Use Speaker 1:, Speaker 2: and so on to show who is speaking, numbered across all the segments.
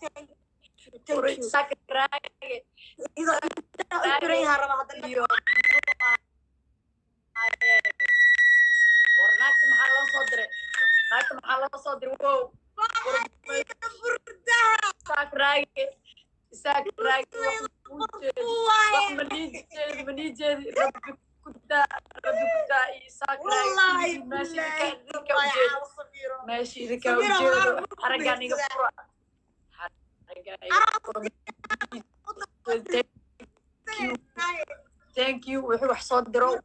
Speaker 1: thank you
Speaker 2: sakraage
Speaker 1: إذا أنت أقريها ربع هذا
Speaker 2: iyo warnaagta maxaa loo soo diray wow sakraage wax manijeedi rabbi kudaa sakraage ماشي إذا كان وجهه حرقاني قفرة thank you وحوح صدروا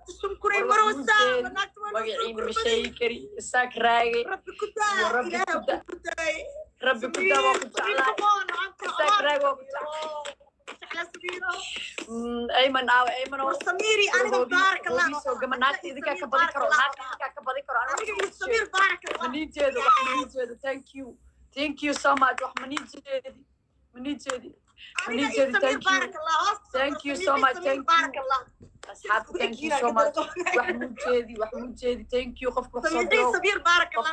Speaker 2: وقعين مشايكري الساك راقي ربي كدا وقت على الساك راقي وقت أيمن
Speaker 1: سميري أنا بارك الله
Speaker 2: قمنا ناكتي إذا كان كبدي كرو أنا
Speaker 1: سمير بارك الله
Speaker 2: منيجيدو thank you so much منيجيدي thank you so much أصحاب thank you so much وحمود جيدي thank you قفك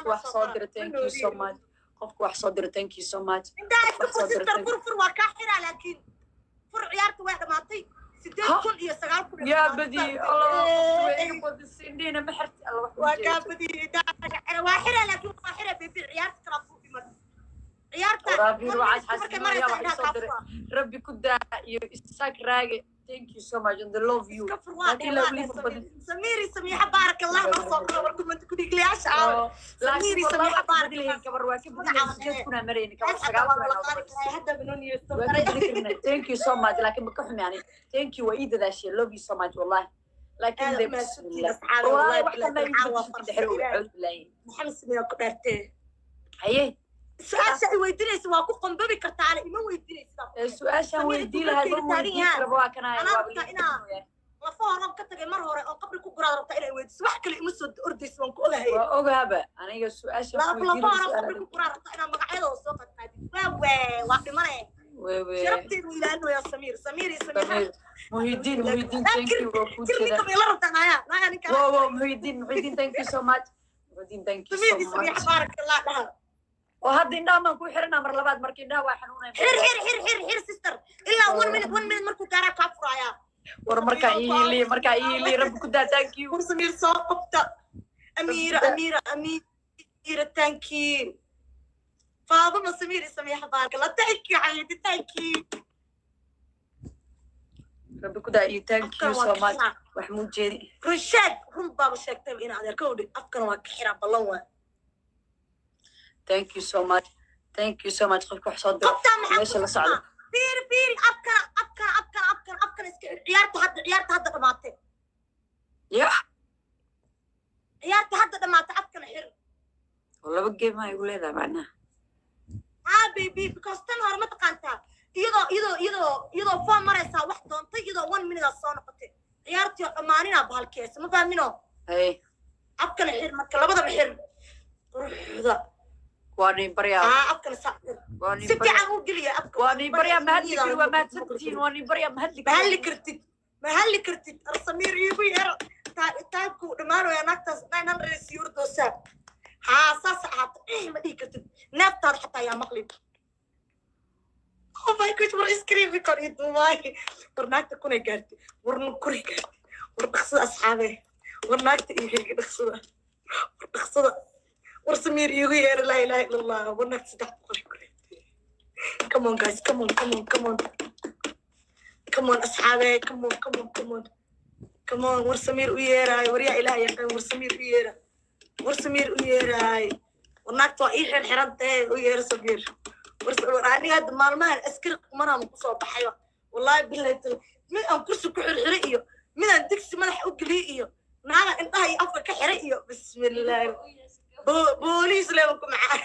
Speaker 2: وحصدر thank you so much قفك وحصدر thank you so much
Speaker 1: انت ستر فرفر وكاحرة لكن فر عيارته واحدة معطي كل هي سجال كل
Speaker 2: يا بدي الله قد السنين محرت الله
Speaker 1: وكابدي أنا واحدة لكن واحدة بيبي عيارته كرافو في مرة عيارته
Speaker 2: ربي روعة حسنا يا واحد صدر ربي كده يساك راجع thank you so much and I love you
Speaker 1: لكن لو لي سميري سميحة بارك الله ما صبر وركم أنت كنت لي أشعر سميري سميحة بارك الله
Speaker 2: كبر واكب كنا مريني كبر
Speaker 1: هذا بنوني
Speaker 2: thank you so much لكن بكحم يعني thank you وإيد ذا شيء love you so much والله لكن ده بسم الله والله واحدة ما يجي
Speaker 1: محمد سميحة كبرته
Speaker 2: هيه
Speaker 1: سؤال ويدينيس waa ku qonbabi kartaa ana ima weydiinaysa
Speaker 2: su'aasha weydii lahayd ma weydiin karo waa kana
Speaker 1: la fooran ka tagay mar hore oo qabri ku guraad rabta inay weydiiso wax kale ima soo ordayso waan ku ogahay
Speaker 2: waa ogaaba aniga su'aasha
Speaker 1: la fooran qabri ku guraad rabta inaan magacyadooda soo qadqaadin waa dhimanay sharafteedu ilaano ya samiir
Speaker 2: muhiddin thank you waa ku jira
Speaker 1: la rabta naya ninka
Speaker 2: wow muhiddin thank you so much muhiddin thank you so much
Speaker 1: samiir barakallah dhaha
Speaker 2: وهذا إنما نكون حرنا مر لبعض مركينا وحنونا
Speaker 1: حر سيستر إلا 1 minute مركو كارا كافرايا
Speaker 2: مركا إيلي رب كدا thank you
Speaker 1: سمير صوبتا أميرة thank you فاطمة سمير سميحة بارك الله thank you حبيبتي thank you
Speaker 2: رب كدا thank you so much وحمود جيري
Speaker 1: رشاد هم بابا شاكتب إنا على كودي أفكر وكحرا بالله
Speaker 2: thank you so much قفك وحصدر ليش اللي صعد
Speaker 1: بيري أبكر عيارته هذا دماتي
Speaker 2: يا
Speaker 1: عيارته هذا دماتي أبكر حر
Speaker 2: والله بقى ما يقول هذا معناه
Speaker 1: بيبي because تنهار ما تقانتها يدو فون مريسا واحد دونتي يدو 1 minute الصون قتي عيارتي أمانينا بهالكيس ما فاهمينه
Speaker 2: أي
Speaker 1: أبكر حر مركل لبضة بحر روح
Speaker 2: واني بريا
Speaker 1: أبكر ساعة ستي عمو قليا أبكر
Speaker 2: واني بريا مهلك وما تسكتين واني بريا
Speaker 1: مهلك كرتي الصمير يبي تاكو دمانو يا ناكتاس 900 يورو دوسا حاساس حط ما دي كرتي نفتر حتى يا مقلب او ماي جاد ور اسكريم في قريت واي ورناك تكون قالتي ورنكوري قالتي ورقص اصحابي ورناك تيجي دخصه ورسمير يغير لا إله إلا الله ونفس تحقق come on guys come on أصحابي come on ورسمير ويراي وريا إله يقين ورسمير ويراي وناك توقيح الحرانتين ويرا سمير وراني هاد مالمان أسكر مرة مقصوة بحيوة والله بالله من أن كرسي كحرحرية من أن تكسي ملح أقليئية نانا انتهي أفكا كحرية بسم الله بوليس ليوكم معاي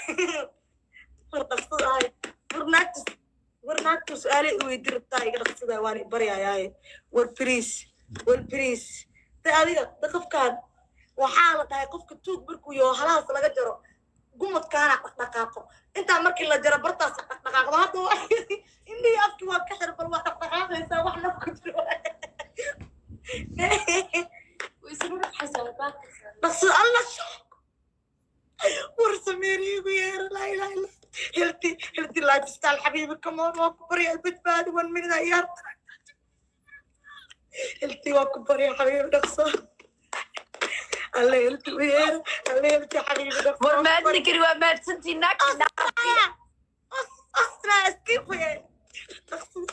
Speaker 1: فرقصت هاي ورناكتو سؤالي ويدير الطاي قرقصت واني بريا ياي والبريس تاويدا دقف كان وحالة هاي قفك توق بركو يو خلاص لغا جرو قمت كان دقاقو انت مركي لا جرى برطاس دقاقو هادو اني افكي واكحر بالواحد دقاقو يسا واحد نفكو
Speaker 3: ويسمون حسابات
Speaker 1: بس الله شوك ورسميري وير لا هلتي لايف ستايل حبيبي حبيبي كمان واكبر يا البتباد 1 minute عيار قلتي واكبر يا حبيبي نقصة الله قلتي ويا الله قلتي يا حبيبي نقصة
Speaker 2: ورماد نكري وماد سنتي ناكي
Speaker 1: أصلا اسكيب ويا نقصة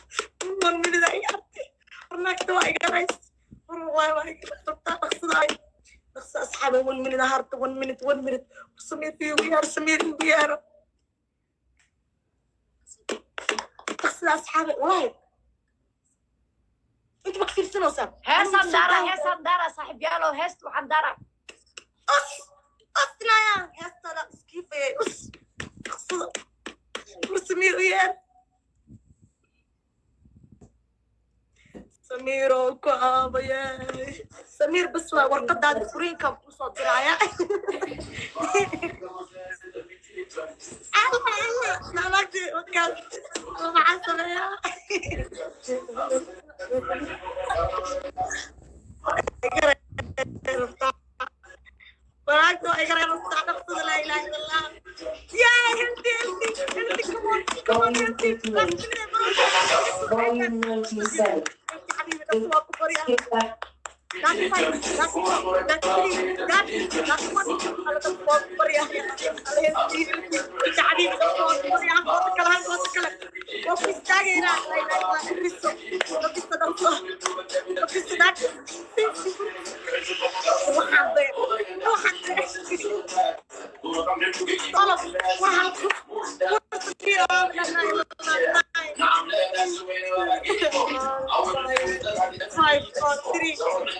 Speaker 1: 1 minute عيار ورناك دواء قريس والله ما يقدر نقصة هاي نقصة أصحابي 1 minute هارت 1 minute وسمير فيه ويار سمير ويار نقصة أصحابي وايد انت بكثير سنة وسام
Speaker 2: هيسان دارا صاحب يالو هيست وحن دارا
Speaker 1: أصلا يا أصلا كيف أص نقصة وسمير ويار سمير وكعبة يا سمير بس ورقة هذا فرين كم وصل دراية الله لا ما أقدر وكان مع السلامة وراك وإقرأ نص نقصد لا إله إلا الله يا هندي كمان حبيبي نص واكبر يا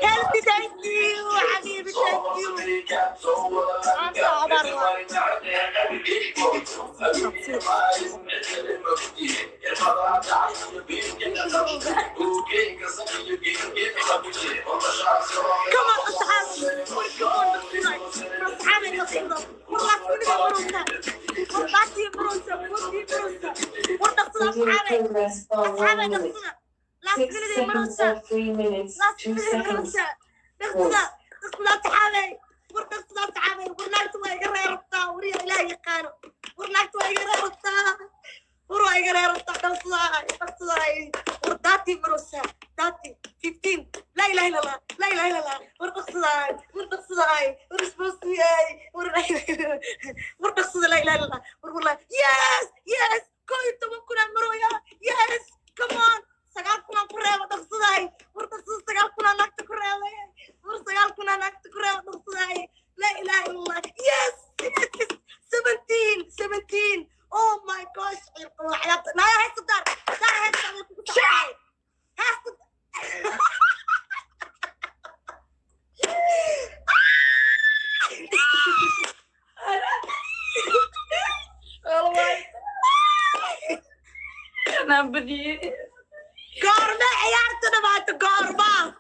Speaker 1: Healthy, thank you, حبيبي, thank you. أنت عبر كمان أصحابي أصحابي نصيبهم والله كل بروسة والله بروسة أصحابي نصيبهم last minute مرسى نقصد أصحابي ورنقصد أصحابي ورنقصد ويقرأ ربطا وريا إلهي قانو ورنقصد ويقرأ ربطا وروا يقرأ ربطا نقصد ورداتي مرسى داتي 15 لا إله إلا الله لا إله إلا الله ورنقصد ورنقصد لا إله إلا الله والله يس كويت ممكن أمرويا يس كمان سقال كنا كريمة تقصدي ورتقصد سقال كنا نكت كريمة ورسقال كنا نكت كريمة تقصدي لا إله إلا الله yes 17 oh my gosh حياتي لا هاي صدر لا هاي صدر شاي هاي صدر
Speaker 2: أنا بدي
Speaker 1: قاربة عيارتنا بعد قاربة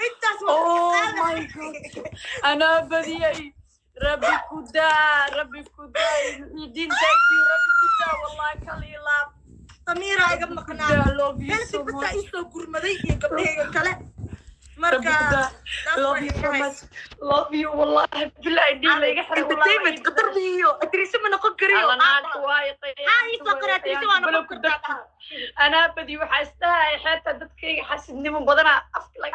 Speaker 1: انت
Speaker 2: اوه ماي جاد انا بدي ربي كدا يدين تاكي ربي كدا والله كليلا
Speaker 1: سميرة يا قبل قناة هل تبقى إيسو قرمدي يا قبل هيك كلا مركا
Speaker 2: love you so much love you والله بالله دي لا يحرق
Speaker 1: والله انت قطر بيو اتريسي من اقول كريو
Speaker 2: انا كوايطي
Speaker 1: هاي فقرة اتريسي وانا فقرة
Speaker 2: انا بدي وحاستها حتى دتكي حاسدني من بدنا افك لك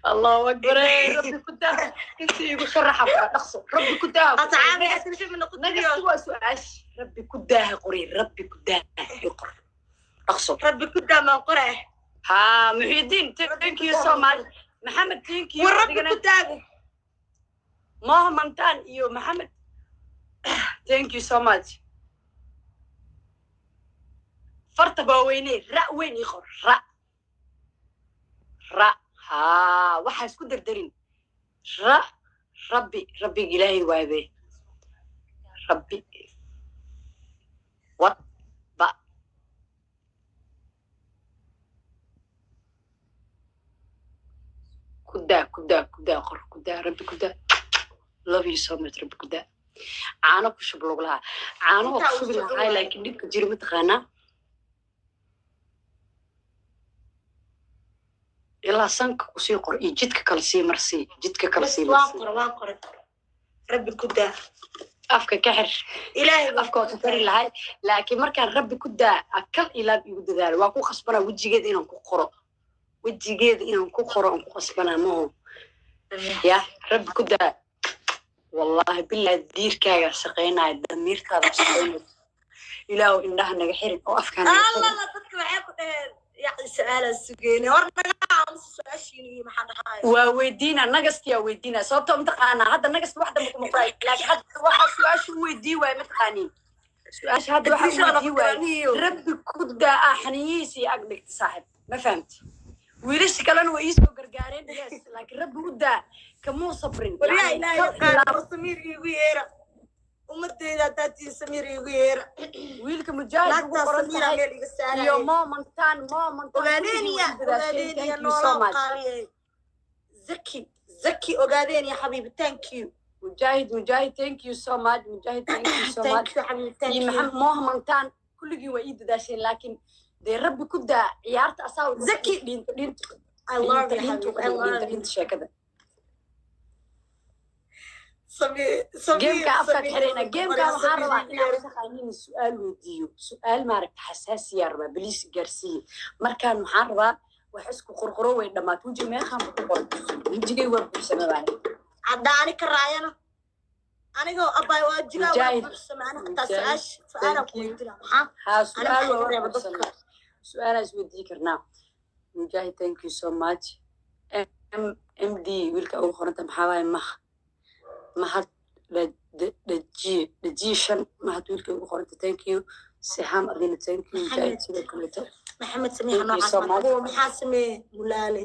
Speaker 2: الله اكبر ربي كدا انت يقول شرح نقص ربي كدا
Speaker 1: اصحابي اتريسي من اقول كريو
Speaker 2: سؤال ربي كدا قري ربي كدا يقر نقص
Speaker 1: ربي كدا ما قره
Speaker 2: ها محي الدين thank you so much محمد thank you
Speaker 1: والرب كدا
Speaker 2: ما منتان يو محمد thank you so much فرت باويني را وين يخر را ها waxa isku dardarin ra rabbi ilaahay waabe rabbi what ba kuda qor kuda rabbi kuda love you so much rabbi kuda caano ku shub log laha caano ku shub laha laakiin dibka jiro ma taqaana ilaa sanka ku sii qor iyo jidka kala sii marsii jidka kala sii
Speaker 1: waan qor rabbi kuda
Speaker 2: afka ka xir
Speaker 1: ilaahay
Speaker 2: afka oo tari lahay laakiin markaan rabbi ku daa akal ilaab igu dadaalo waa ku khasbana wajigeeda inaan ku qoro aan ku khasbana ma ya rabbi ku daa wallahi billahi diirkaaga shaqeynaya damiirkaada shaqeynaya ilaahu indhaha naga xirin oo afkaan
Speaker 1: Allah dadka waxay ku dhaheen يعني سؤال سجيني ورنا سؤاشيني ما حد هاي
Speaker 2: وويدينا نقص يا ويدينا صوت متقانا هذا نقص واحدة مقطعي لكن هذا واحد سؤاش ويدي ومتقانين سؤاش هذا واحد ويدي ربي كدا أحنيسي أقلك صاحب ما فهمت ويلش كلام ويسو قرقارين بس لكن ربي كدا كمو صبرين
Speaker 1: يا إلهي قال سمير يغير ومرتي إذا تاتي سمير يغير
Speaker 2: ويلك مجاهد
Speaker 1: وقرنتها
Speaker 2: يا ماما كان
Speaker 1: وغادين يا نورا قالي زكي وغادين يا حبيبي ثانك يو
Speaker 2: مجاهد ثانك يو سو ماتش مجاهد ثانك يو سو ماتش
Speaker 1: ثانك يو حبيبي ثانك يو
Speaker 2: ماما كان كل جي ويد داشين لكن دي ربي كدا عيارت أساو
Speaker 1: زكي
Speaker 2: دين
Speaker 1: I love you حبيبي
Speaker 2: دين شيء كذا
Speaker 1: جيم
Speaker 2: كافك حرينا جيم كان محاربة إن أخذين السؤال وديو سؤال ما رك حساسية ربا بليس جرسي مركان محاربة وحسكو قرقرو وإنما توجي ما خام قرقرو يجي وقت سنة بعد
Speaker 1: عداني كراينا أنا جو أباي واجي وقت سنة أنا حتى سؤال أقول
Speaker 2: ها سؤال أسود ذكرنا مجاهد thank you so much MD ويلك أول خرنت محاوي mahad dajiishan mahad wiilka ugu qoranta thank you siham adina thank you jaayid sidoo kaleeto
Speaker 1: maxamed samiir noocaas maxaa sameeyay mulaale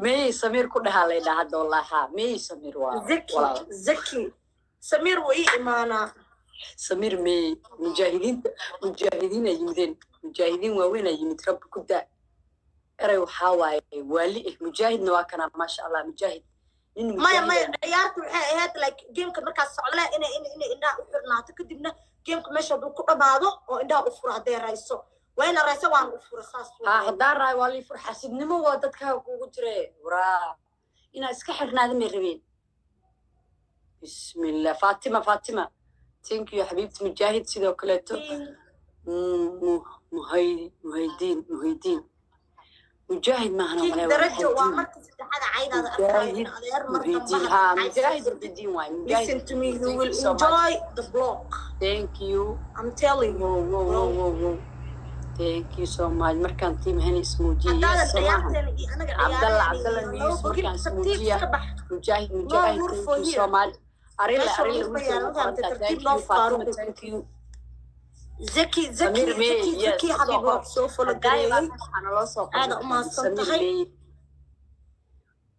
Speaker 2: may samiir ku dhahalay hadda wallahi may samiir waa
Speaker 1: zaki samiir way imaanaa
Speaker 2: samiir may mujaahidiin ay yimideen mujaahidiin waaweyn ay yimid rabbi ku daa eray waxaa waaye waali mujaahidna waa kana maasha allah mujaahid
Speaker 1: ما عيارته هاد like game كمركز صعلة إنها أفرناته كدبنا game كمشى بكرة بعضه وإنها أفرع ده رئيسه وين الرئيسة وان أفرع ساس
Speaker 2: دار راي والي فرح حسب نمو وادتك وقدره ورا إنا إسكحر نادم الربين بسم الله فاطمة thank you يا حبيبتي مجاهد سيدا وكلاته مهيدين مجاهد معنا
Speaker 1: ولا درجة ومركز هذا عيدا
Speaker 2: مجاهد الدين واي
Speaker 1: listen to me you will enjoy the vlog
Speaker 2: thank you
Speaker 1: I'm telling you
Speaker 2: thank you so much مركان تيم هني سموجية عبد الله نيوس مركان سموجية مجاهد thank you so much أريلا thank you فاطمة thank you
Speaker 1: زكي حبيبي سوف لقاي هذا ما صنطحي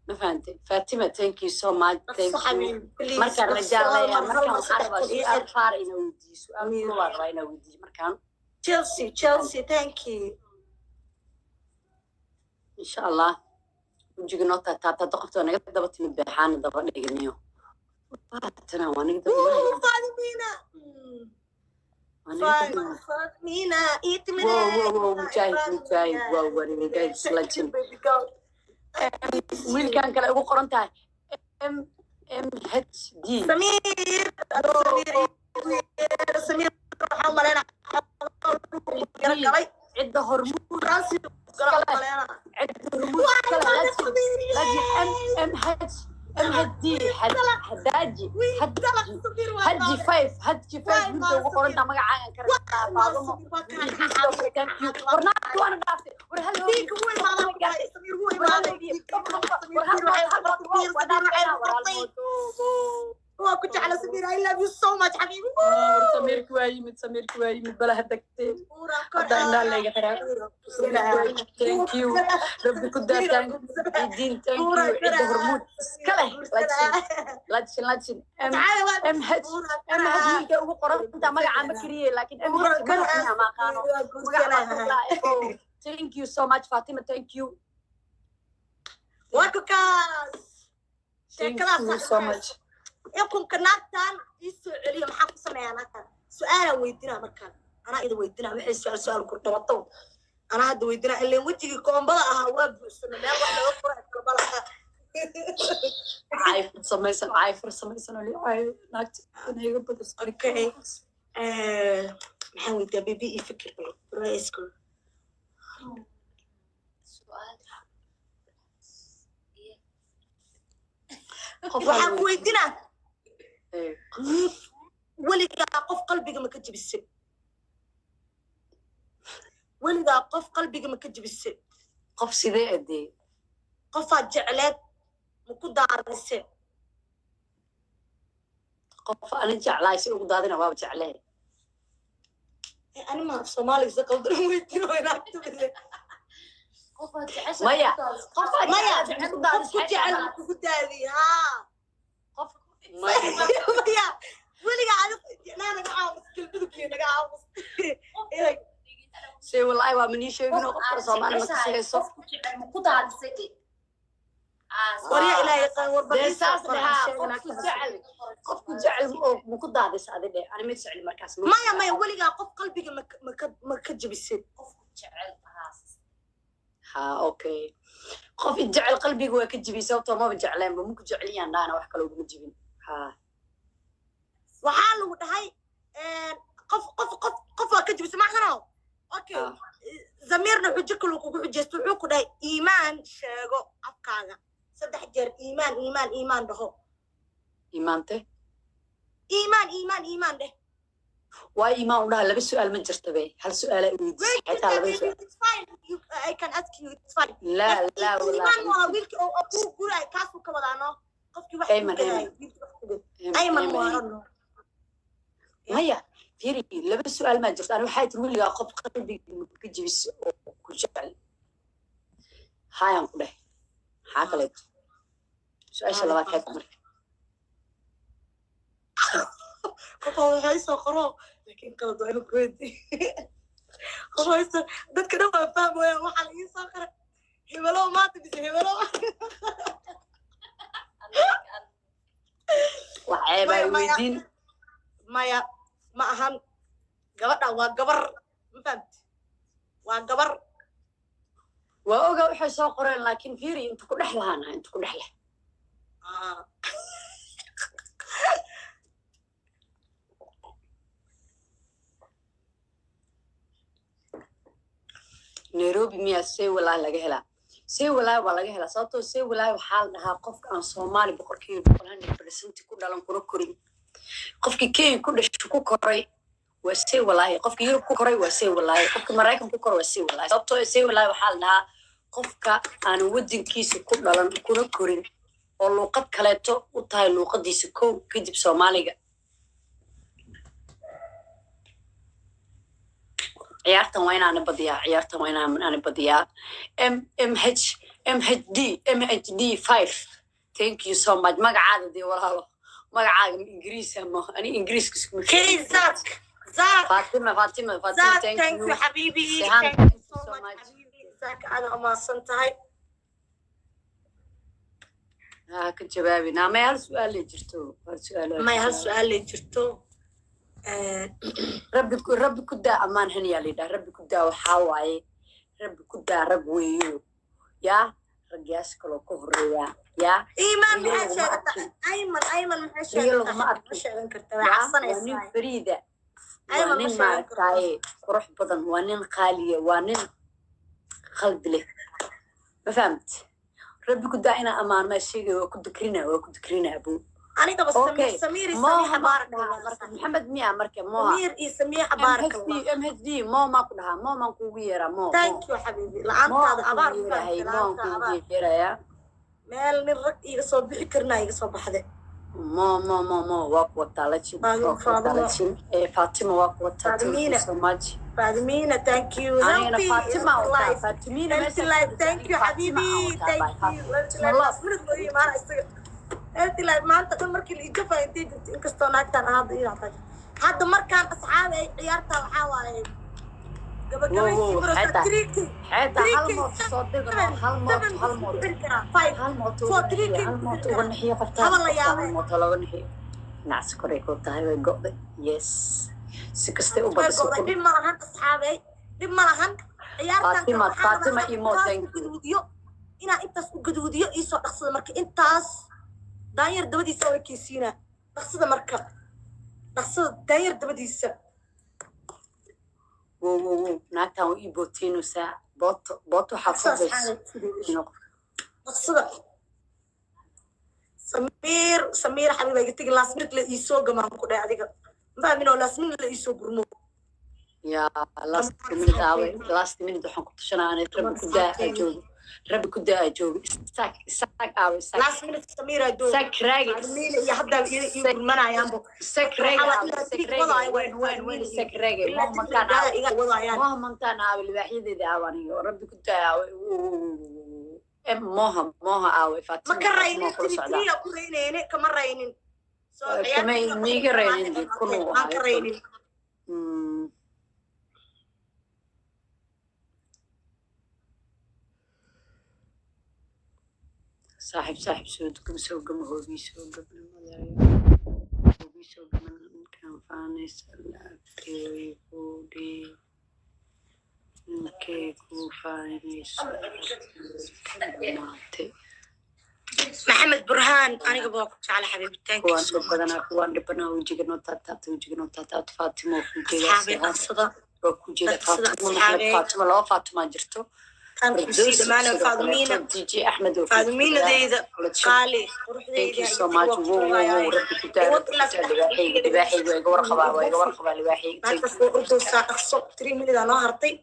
Speaker 2: ما فهمتي فاطمة thank you so much thank you مركان رجال ليا مركان عربة سؤال فارينا ودي سؤال كلها رأينا ودي مركان
Speaker 1: Chelsea thank you
Speaker 2: إن شاء الله نجي نقطة تقفت وأنا قد ضبطت من بحان ضبطنا جنيو أنا وأنا قد
Speaker 1: فاطمينا
Speaker 2: مجاهد سلجن ويل كان كلا أبو قرنتها MHD
Speaker 1: سمير حملنا
Speaker 2: عدة هرمون
Speaker 1: راسي
Speaker 2: عدة هرمون MHD حداجي هدي فايف انت وقرنت ما عاين كرتا فاضمه ورناك وانا دافتي ورهل
Speaker 1: فيك هو ما سمير هو كنت على سمير I love you so much حبيبي
Speaker 2: سمير كوايمت بلا هدكتين هدانا لي thank you ربي كدا الدين thank you عدة هرمون كله لاتشن MH ويلك ugu qoran inta magaca ma kariye laakiin MH ma qaano thank you so much Fatima thank you thank you so much
Speaker 1: يكون كناكتان يسألي محاكو سمعنا كان سؤال ويدنا مكان أنا إذا ويدنا وحي سؤال كنت بطول أنا هذا ويدنا اللي وجهي كون بلا هواب سنة ما واحدة أخرى كبلا
Speaker 2: عايفر سميسن اللي عاي ناكت إنه بدرس
Speaker 1: اوكي محاول يا بيبي يفكر رايسكو
Speaker 3: سؤال
Speaker 1: waxaan ku weydiinaa
Speaker 2: إيه
Speaker 1: weligaa qof qalbiga ma ka jebisay weligaa qof qalbiga ma ka jebisay
Speaker 2: قف سيدي أدي
Speaker 1: qofaad jecleed ma ku daarisay
Speaker 2: قف أنا جعلاي سيء وقدادنا باب جعلاي
Speaker 1: ani ma af soomaaliga si qaldan u weydiino inaan tubisay
Speaker 3: قفت عشان
Speaker 2: مايا قف
Speaker 1: maya
Speaker 2: جعل
Speaker 1: qof ku jecel kugu daadiy haa
Speaker 2: قف
Speaker 1: maya weligaa naga caamus kelmadukii naga caamus
Speaker 2: سي والله ومني شيء منو قف صومالي ما كسيسو
Speaker 3: مقطع السكي
Speaker 1: warya ilaa yaqaan
Speaker 2: ده ساس لها
Speaker 1: warbaahinta
Speaker 2: قف جعل مقدادس هذا ده أنا ما تسأل مركز
Speaker 1: maya maya weligaa qof qalbiga ma ka jebisay
Speaker 2: ها أوكي قف جعل قلبي هو كجبي سوته ما بجعلين ممكن جعلي أنا وحكي لو بنجبين ها
Speaker 1: waxaa lagu dhahay qof waa ka jebisay maxano okay zamiirna xujo kale kugu xujeysto wuxuu ku dhahay iimaan sheego afkaaga 3 jeer iimaan dhaho
Speaker 2: إيمانته
Speaker 1: iimaan dheh
Speaker 2: وإيمان ولا لبس سؤال من جرتبي هل سؤال أريد حتى لبس
Speaker 1: it's fine I can ask you it's fine
Speaker 2: لا لا
Speaker 1: iimaan waa
Speaker 2: ولا
Speaker 1: wiilkii oo ku guray kaasuu ka wadaano qofkii wax
Speaker 2: أيمن
Speaker 1: ayman waa
Speaker 2: مايا فيري لبس سؤال ما جرت أنا وحيت تقول لي أخف قلبي كجبس كجعل هاي أنقول له حاكلت سؤال شلوات هيك مرة
Speaker 1: qof waxay soo qoro laakiin qalad waa inuu ku weydiiyo qof dadka dhan waa fahmayaan waxaa la ii soo qoray hebelo maanta bise hebelo
Speaker 2: وعيب ويدين
Speaker 1: maya ma ahan gabadha waa gabar ma fahamti waa gabar
Speaker 2: وأوجا وحي ساقرين لكن فيري أنت كل أحلى أنا أنت كل أحلى نيروبي ميا سي ولا لجهلا سي ولا جهلا صوته سي ولا وحال لها قف عن صومالي بقركي بقولها برسنتي كل على كوري قف كين كل شو كوري وسي ولا قف يوروب كوري وسي ولا قف مرايكم كوري وسي ولا صوته سي ولا وحال لها qofka aan wadankiisa ku dhalan kuna korin oo luuqad kaleeto u tahay luuqadiisa kow kadib Soomaaliga ciyaartan waa inaan badiyaa MHD 5 thank you so much magacaada dee walaalo magacaaga Ingiriis ama ani Ingiriiska isku mid
Speaker 1: zak
Speaker 2: Fatima
Speaker 1: thank you habibi
Speaker 2: thank you so much
Speaker 1: zak aad amaasan tahay
Speaker 2: ka jawaabi naama hal su'aal la jirto
Speaker 1: may hal su'aal la jirto
Speaker 2: rabbi ku daa amaan haniya leedahay rabbi ku daa waxa waaye rabbi ku daa rag weeyo ya ragyaas kale ku horeeya ya
Speaker 1: iimaan maxay sheegtay ayman maxay sheegtay kartaa
Speaker 2: nin Farida waa nin maartay qurux badan waa nin qaaliya waa nin qalbi leh ma fahamt rabbi ku daa ina amaan ma sheegay waa ku dikrina abu
Speaker 1: aniga bas samir baarak
Speaker 2: محمد ميا مركب مو
Speaker 1: samir iyo samir baarak
Speaker 2: MHD مو ما كلها مو ما كوغي يرا مو
Speaker 1: thank you habibi la'aantaada abaar
Speaker 2: هي مو كوغي يرا يا
Speaker 1: meel nin rag iga soo bixi karnaa iga soo baxday
Speaker 2: مو واك وطالتي فاطمة واك وطالتي so much
Speaker 1: فاطمة thank you
Speaker 2: أنا فاطمة
Speaker 1: thank you حبيبي thank you أنت لا ما أنت كل مركل يجفا أنت إنكستون أكتر هذا يعطيك هذا مركان أصحابي عيارته وحاوي قبل
Speaker 2: حتى هالموت صدق هالموت ونحيي قفتها هالموت ولا ونحيي نعس كوريكو تاي ويقضي يس سكستي وبدس
Speaker 1: دم مرهن أصحابي دم مرهن عيارته
Speaker 2: فاطمة إيمو thank you
Speaker 1: inaa intaas u gaduudiyo iisoo dhaqsada marka intaas daanyar dabadiisa waa keysiinaa dhaqsada marka dhaqsada daanyar dabadiisa
Speaker 2: wow naagtan waa ii bootiinaysaa booto waxaa
Speaker 1: dhaqsada samiir xabiiba iga tegi last minute la iisoo gamaan ku dhahay adiga mafahminoo last minute la iisoo gurmo
Speaker 2: last minute waxaan ku tashanaa anay rabbi ku daa joogo isaag aawe
Speaker 1: last minute samiira joogo
Speaker 2: isaag raagi
Speaker 1: iyo hadda ii gurmanayaanbo
Speaker 2: isaag raagi mantaan aawe libaaxyadeeda aawaniyo rabbi ku daa moha aawe
Speaker 1: ma ka raynin tiriya ku raynayne kama raynin
Speaker 2: miiga raynin kunu
Speaker 1: ka raynin
Speaker 2: صاحب سوق قم هوبي سوق كان فانيس كيفودي كيكو فانيس
Speaker 1: محمد برهان أنا قبلك على حبيبي تانك
Speaker 2: كوان دبنا وجيك نوتات فاطمة
Speaker 1: أصحابي قصدا
Speaker 2: وكوجيك فاطمة جرتو
Speaker 1: كان كسيدة معنا فاضمينة
Speaker 2: تيجي أحمد
Speaker 1: فاضمينة ديدا قالي روح
Speaker 2: Thank you so much. ربي كتاب لباحي ورخبا لباحي
Speaker 1: maanta soo ordaysaa dhaqso 3 minute aan noo hartay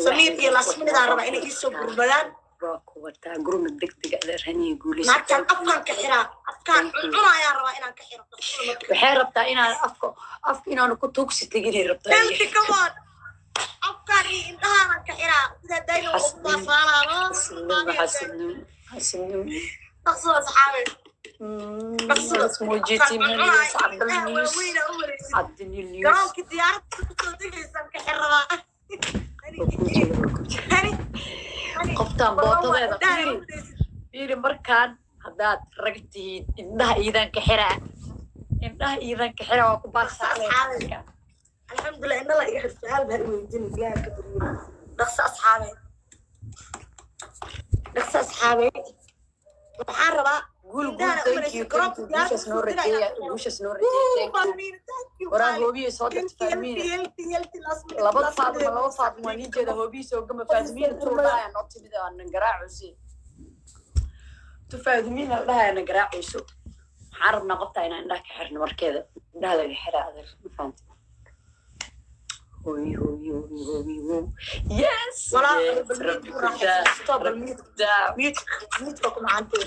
Speaker 1: samiir iyo last minute aan rabaa inay iisoo gurmadaan
Speaker 2: waa kuwataa gurma degdeg adeerhaniya guulaysa
Speaker 1: maantaan afkaan ka xiraa afkaan cuna ayaan rabaa inaan ka xiro
Speaker 2: waxay rabtaa inaan afka inaanu ku tuugsid laginay rabtaa
Speaker 1: helti come on afkaan iyo indhahaanan ka xiraa sida dayno ugu baasaanaano
Speaker 2: xasinun
Speaker 1: dhaqso asxaabe
Speaker 2: موجتي من عبد النيوس
Speaker 1: garoonki diyaaradda kusoo degaysaan ka xirabaa
Speaker 2: qoftaan bootadeeda fiiri markaan haddaad rag tihiin indhaha iidan ka xiraa waa ku baarsaa
Speaker 1: alxamdulilah indhala iga xir su-aal baa iweydin ilaaha ka bariyo dhaqso asxaabe waxaan rabaa
Speaker 2: waraa hoobiye soo dirta laba faadmo waa nijeeda hoobiye soo gama faadimiina tuudhaaya noo timid aanan garaacayso tu faadimiina dhahayana garaacayso waxaan rabnaa qoftaa inaan indhaha ka xirno markeeda indhaha laga xiraa adeer ma fahanti هوي يس
Speaker 1: ميت بكم عندي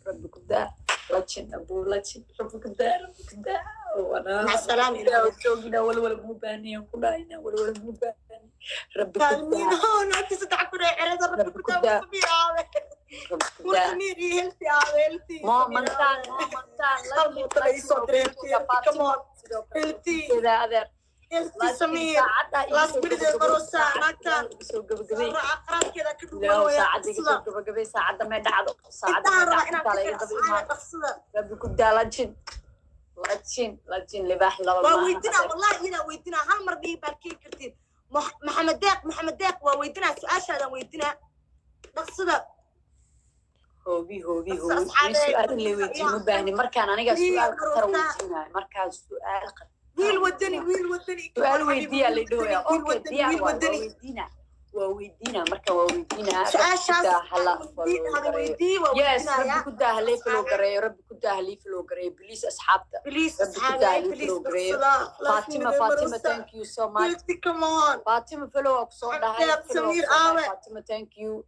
Speaker 2: ربك دا لاتشن ابو لاتشن ربك دا وانا
Speaker 1: مع السلامه
Speaker 2: وجوجنا ولا مو باني كلنا ولا مو باني ربك
Speaker 1: دا مين هون انت صدعكم عرض ربك دا ورميري هلتي
Speaker 2: ما منتان
Speaker 1: لا يصدرك كمان هلتي
Speaker 2: كذا اذر
Speaker 1: هلتي سمير لاس بدي بروسا نكان
Speaker 2: سو غبغبي
Speaker 1: قران كذا كدو
Speaker 2: ساعدي سو غبغبي ساعده ما دعدو ساعده ربك دا لاتشن لباح لا
Speaker 1: ويدنا والله هنا ويدنا هالمر دي باركي كرتين محمد داق ويدنا سؤال هذا ويدنا نقصده
Speaker 2: هوبي سؤال اللي ويدينه باهني مركان أنا سؤال خطر ويدينه مركان سؤال خطر
Speaker 1: ويل ودني
Speaker 2: سؤال ويديا اللي دويا أوكي ديا ويدينا مركان ويدينا
Speaker 1: سؤال
Speaker 2: هلا
Speaker 1: ويدي
Speaker 2: يس ربي كده هلي فلو قري بليز أصحابته
Speaker 1: بليز
Speaker 2: فاطمة thank you so much فاطمة فلو أقصد فاطمة thank you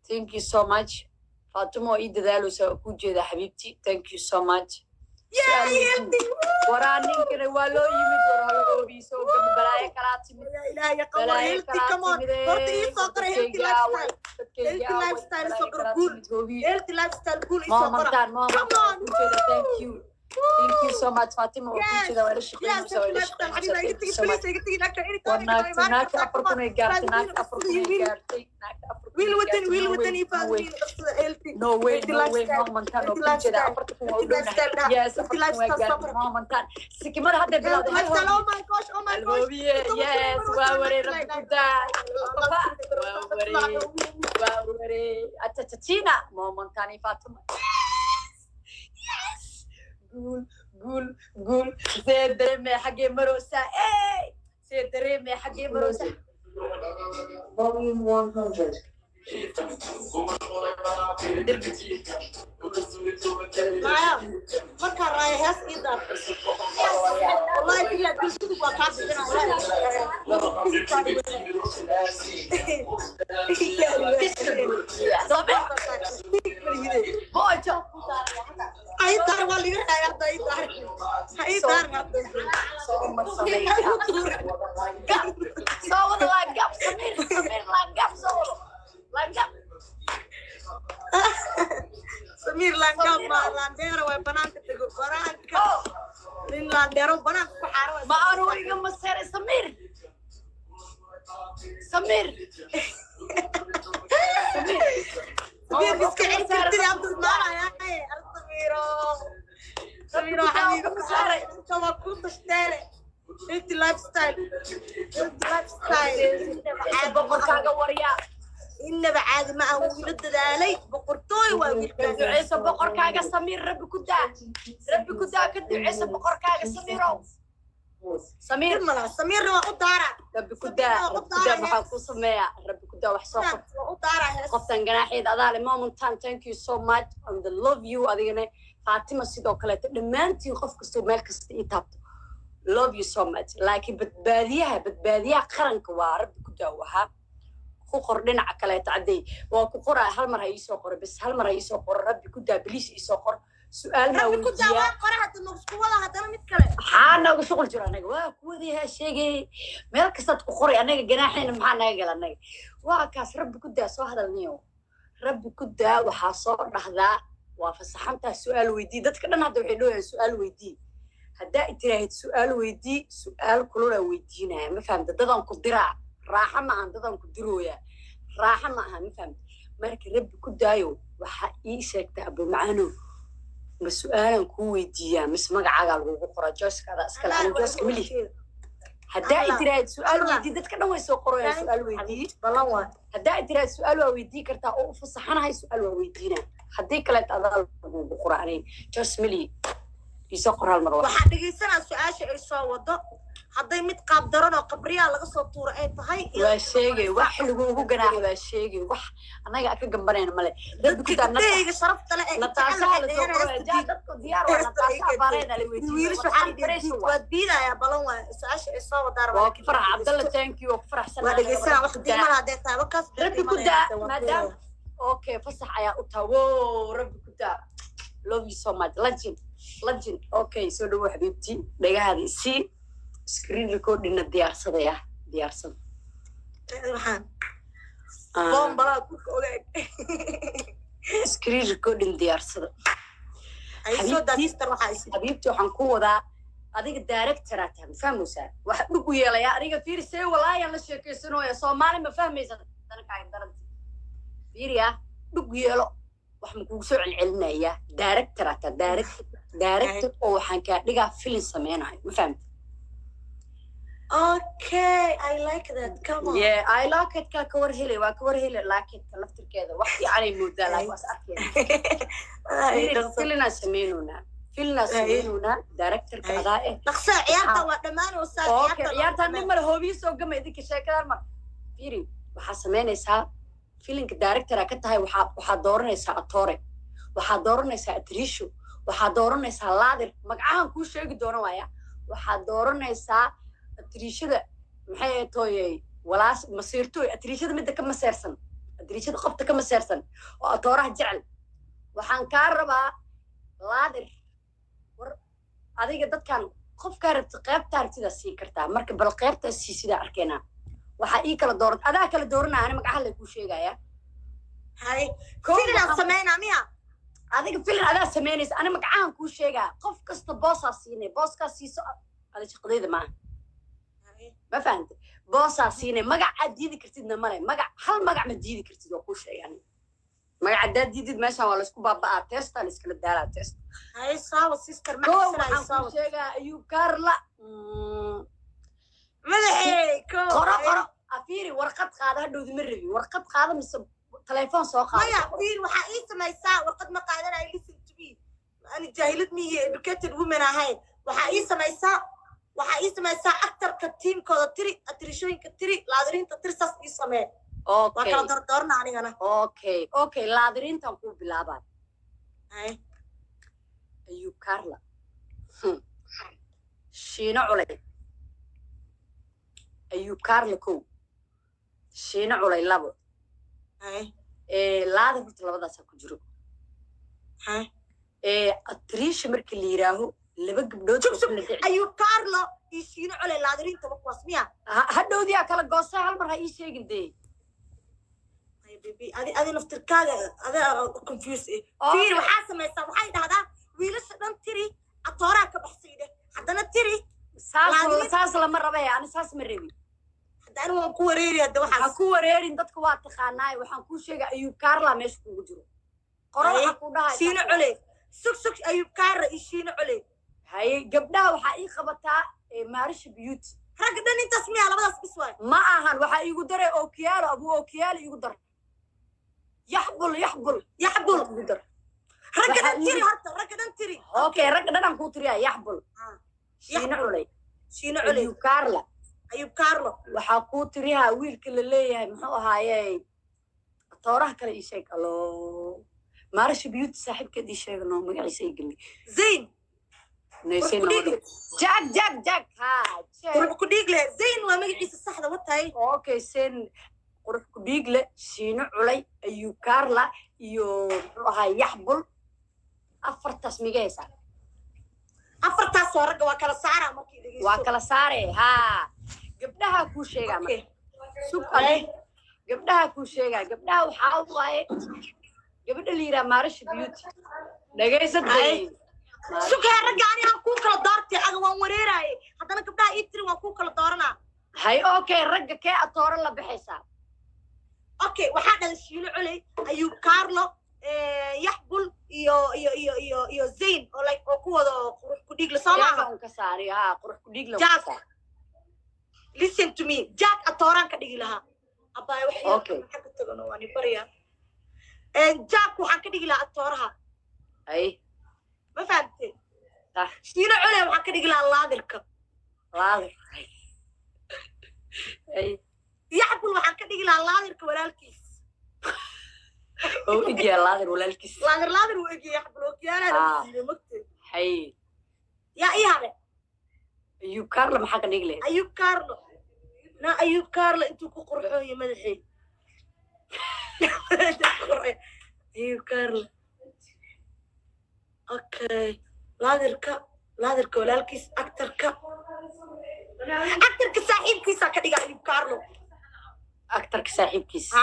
Speaker 2: thank you so much فاطمة إيد ذالو سأكوجي ذا حبيبتي thank you so much وراني كده والو يمد ورالو بيسو قم بلاي كراتي بلاي
Speaker 1: كراتي
Speaker 2: ما منتان thank you Thank you so much, Fatima. وكل شيء ولا شيء
Speaker 1: Yes,
Speaker 2: Thank you so much. وناك أفرقنا جارتي ناك أفرقنا جارتي ناك أفرقنا
Speaker 1: ويل ودن يفادني
Speaker 2: no way ما منتان وكل شيء أفرقنا ودنا yes أفرقنا جارتي ما منتان سكمل هذا بلاد هاي
Speaker 1: oh my gosh
Speaker 2: yes واوري ربي كدا واوري أتتتينا ما منتاني فاطمة yes قول سيدرمي حقي مروسة اي سيدرمي حقي مروسة
Speaker 4: Volume 100.
Speaker 1: markaa raaya hees ii daar wallahi billahi dulsadu waa kaa
Speaker 2: بوجو
Speaker 1: ay daar waa liga raaya hadda ay daar ay daar hadda
Speaker 2: صوت لقب سمير لقب صوت لقب
Speaker 1: سمير لانجاب ما لانديرو way banaanka tago banaanka nin laandero banaanka ku xaaro
Speaker 2: ما أروي مسير سمير
Speaker 1: سمير مسكين تدي عبد المال يا اخي سمير حبيبي انت ما كنت اشتري انت لايف ستايل
Speaker 2: بقركاga warya
Speaker 1: inaba caadi ma aha wiil dadaalay boqortooy waa wiil
Speaker 2: duceysa boqorkaaga Samiir rabbi ku daa ka duceysa boqorkaaga Samiirow Samiir
Speaker 1: mala Samiir waa u daara
Speaker 2: rabbi ku daa waxa ku sameeyaa rabbi ku daa wax soo
Speaker 1: u daara
Speaker 2: qoftan ganaaxeed adaale momentan thank you so much and the love you adigana Fatima sidoo kale dhamaantii qof kasto meel kasta ii taabto love you so much laakiin badbaadiyaha qaranka waa rabbi ku daa waxa ku qor dhinaca kale tacday waa ku qoraa hal mar ay soo qor bas hal mar ay soo qor rabbi ku daa please ii soo qor su'aal ma
Speaker 1: rabbi ku daa waa qora hadda naqsku wada hadana mid kale
Speaker 2: waxaana ugu shuqul jira anaga waa kuwadii ha sheegay meel kasta ku qoray anaga ganaaxeena maxaa naga galanay waa kaas rabbi ku daa soo hadalniyo rabbi ku daa waxa soo dhaxdaa waa fasaxanta su'aal weydii dadka dhan hadda waxay dhooyaan su'aal weydii hadda tiraahid su'aal weydii su'aal kulula weydiinaya ma fahamta dadan ku diraa raaxa ma aan dadan ku dirooya raaxa ma aha ma fahamta marka rabbi ku daayo waxa ii sheegtaa abu macaano ma su'aalan ku weydiiyaa mis magacaaga lagu qoro jooskada iskala aan jooska mili hadda tiraahid su'aal weydii dadka dhan way soo qorayaan su'aal weydii
Speaker 1: balan waa
Speaker 2: hadda tiraahid su'aal waa weydii kartaa oo fasaxanahay su'aal waa weydiina haddii kale adaa lagu qoraanay joos mili isoo qoraal mar
Speaker 1: waxa dhageysanaa su'aasha ay soo wado hadday mid qaab daran oo qabriya laga soo tuuro ay tahay
Speaker 2: waa sheegay wax lagu ugu ganaaxay waa sheegay wax anaga ka gambanayna male dadku ku
Speaker 1: dadka sharafta leh
Speaker 2: nataasha la soo qoray dadku diyaar waa nataasha bareena la weydiiyay
Speaker 1: wiilashu waxaan waa diidaya balan waa su'aasha ay soo wadaar
Speaker 2: waa ku farax Abdalla thank you ku faraxsan
Speaker 1: waa dhageysanaa wax diimaha hadday tahay wakaas
Speaker 2: rabbi ku daa maadaam okay fasax ayaa u tawo rabbi ku daa love you so much legend okay so dhaw xabiibti dhagahaadi si screen recording diyaarsadaya diyaarsan
Speaker 1: waxaan bombala ku ogaag
Speaker 2: screen recording diyaarsada
Speaker 1: ay soo daastar waxa
Speaker 2: xabiibti waxaan ku wadaa adiga director aad tahay fahmaysaa waxa ugu yeelaya aniga fiirsay walaahi la sheekaysanooya Soomaali ma fahmaysan danka daranti fiiriya ugu yeelo wax ma kugu soo celcelinaya director aad tahay director oo waxaan ka dhigaa film sameynayo ma fahamtay
Speaker 1: okay I like that come on
Speaker 2: yeah I like it ka war helay waa ka war helay laakiin laftirkeeda wax fiican ay moodaa laakiin was arkeen filna sameynuna director kada
Speaker 1: naqsa ciyaarta waa dhamaan oo saa
Speaker 2: ciyaarta nimar hoobiyo soo gama idinka sheekadaan mar fiiri waxa sameynaysaa filimka director ka tahay waxa dooranaysaa atore waxa dooranaysaa atrisho waxa dooranaysaa laadir magacahan ku sheegi doona waaya waxa dooranaysaa atrishada maxay tooyay walaas masiirto atrishada mid ka maseersan atrishada qofta ka maseersan oo atooraha jecel waxaan ka rabaa laadir war adiga dadkan qofka rabta qaybta artida sii kartaa marka bal qaybta sii sida arkeenaa waxa ii kala dooran adaa kala dooranaa ana magacaha la ku sheegaya
Speaker 1: hay filan sameeyna miya
Speaker 5: adiga filan adaa samaynaysa ani magacahan kuu sheegaa qof kasta boosaa siinay booskaa siiso ada shaqadayda maaha ma fahantay boosaa siinay magacaad diidi kartidna male hal magac ma diidi kartid waa kuu sheegaan magac haddaad diidid meeshaan waa laysku baaba'aa teestaa laiskala daalaa teesta
Speaker 1: hay saawa sister
Speaker 5: waxaan kuu sheegaa ayuu kaarla
Speaker 1: madaxey
Speaker 5: qoro afiiri warqad qaada hadhowdi ma rabi warqad qaada mise telefoon soo qaada
Speaker 1: maya fiir waxaa ii samaysaa warqad ma qaadanayo listen to me ani jaahilad miihi educated women ahayn waxaa ii samaysaa actarka tiimkooda tiri atirishooyinka tiri laadiriinta tiri saas ii samee waa kala dardoorna anigana
Speaker 5: okay laadiriintan kuu bilaabaa ayuu carla shiino culay ayuu carla kow shiino culay labo laada horta labadaasaa ku jiro atrisha markii la yiraaho laba gabdhood
Speaker 1: ayuu carlo iyo shiino culay laadiriintaba kuwaas miya
Speaker 5: hadhowdiyaa kala goosa hal mar ha ii sheegin dee
Speaker 1: adi naftirkaaga adaa confuse fiir waxaa samaysaa waxay dhahdaa wiilasha dhan tiri atooraa ka baxsayde haddana tiri
Speaker 5: saas lama rabay ani saas ma rabin
Speaker 1: haddana waan ku wareeri hadda waxaas
Speaker 5: ha ku wareerin dadka waa taqaanaay waxaan kuu sheegay ayuub kaarla meesha kugu jiro qoro waxaa kuu dhahay
Speaker 1: shiino cule sug ayuub kaarla iyo shiino cule
Speaker 5: haye gabdhaha waxaa ii qabataa maarisha beauty
Speaker 1: ragga dhan intaas miyaa labadaas bis waay
Speaker 5: ma ahan waxaa iigu daray ookiyaalo abuu ookiyaalo iigu dar yaxbul igu dar
Speaker 1: ragga dhan tiri horta ragga dhan tiri
Speaker 5: okay ragga dhan aan kuu tiriyaa yaxbul shiino culay ayuub kaarlo waxaa kuu tiriyaa wiilka la leeyahay muxuu ahaaye tooraha kale ii sheeg alo maarisha beauty saaxiibkeed ii sheegno magaciisa ii gelay
Speaker 1: zayn
Speaker 5: jag
Speaker 1: qurux ku dhiigle zayn waa magaciisa saxda watay
Speaker 5: okay sen qurux ku dhiigle shiino culay ayuub kaarla iyo muxuu ahaa yaxbul afartaas migaysaa
Speaker 1: afartaas oo ragga waa kala saaraa markii dhegeyso
Speaker 5: waa kala saare gabdhaha kuu sheegaa gabdhaha kuu sheegaa gabdhaha waxaa waaye gabadha la yidhaha maarisha beauty dhegaysaday
Speaker 1: sugaya ragga ani aan kuu kala doortay aga waan wareeraaye haddana gabdhaha ii tiri waan kuu kala dooranaa
Speaker 5: hay okay ragga kee atooro la baxaysaa
Speaker 1: okay waxaa dhalay shiino culey ayuub kaarlo yaxbul iyo zayn oo ku wado qurux ku dhiigle soo maaha
Speaker 5: ka saari qurux ku dhiigle
Speaker 1: listen to me jack atooraan ka dhigi lahaa abbaay waxay ka tagano waan bariya jack waxaan ka dhigi lahaa atooraha ma fahamtay shiino culey waxaan ka dhigi lahaa laadirka yaxbul waxaan ka dhigi lahaa laadirka walaalkiis
Speaker 5: اجي لادر ولا الكيس
Speaker 1: لادر واجي يحبل اوكيانا مكتب
Speaker 5: حي
Speaker 1: يا ايه هذا
Speaker 5: ايوب كارلو ما حق نيغلي
Speaker 1: ايوب كارلو لا ايوب كارلو انتو كو قرحوه يا مدحي ايوب كارلو اوكي لادرك ولا الكيس اكترك صاحبكيس كدغا ايوب كارلو
Speaker 5: اكترك صاحبكيس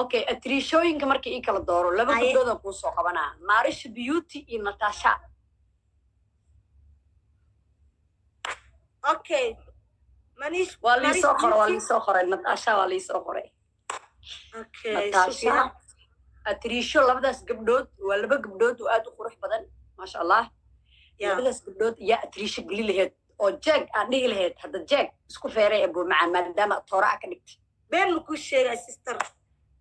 Speaker 5: okay atrishooyinka markii ii kala dooro laba gabdhood oo ku soo qabanaa maarisha beauty iyo natasha
Speaker 1: okay manish
Speaker 5: waa liisoo qoray natasha waa liisoo qoray
Speaker 1: okay
Speaker 5: natasha atrisho labadaas gabdhood waa laba gabdhood oo aad u qurux badan maasha allah labadaas gabdhood yaa atrisho geli lahayd oo jeeg aan dhihi lahayd hadda jeeg isku feeray abuu macaan maadaama tooraa ka dhigtay
Speaker 1: been ku sheegay sister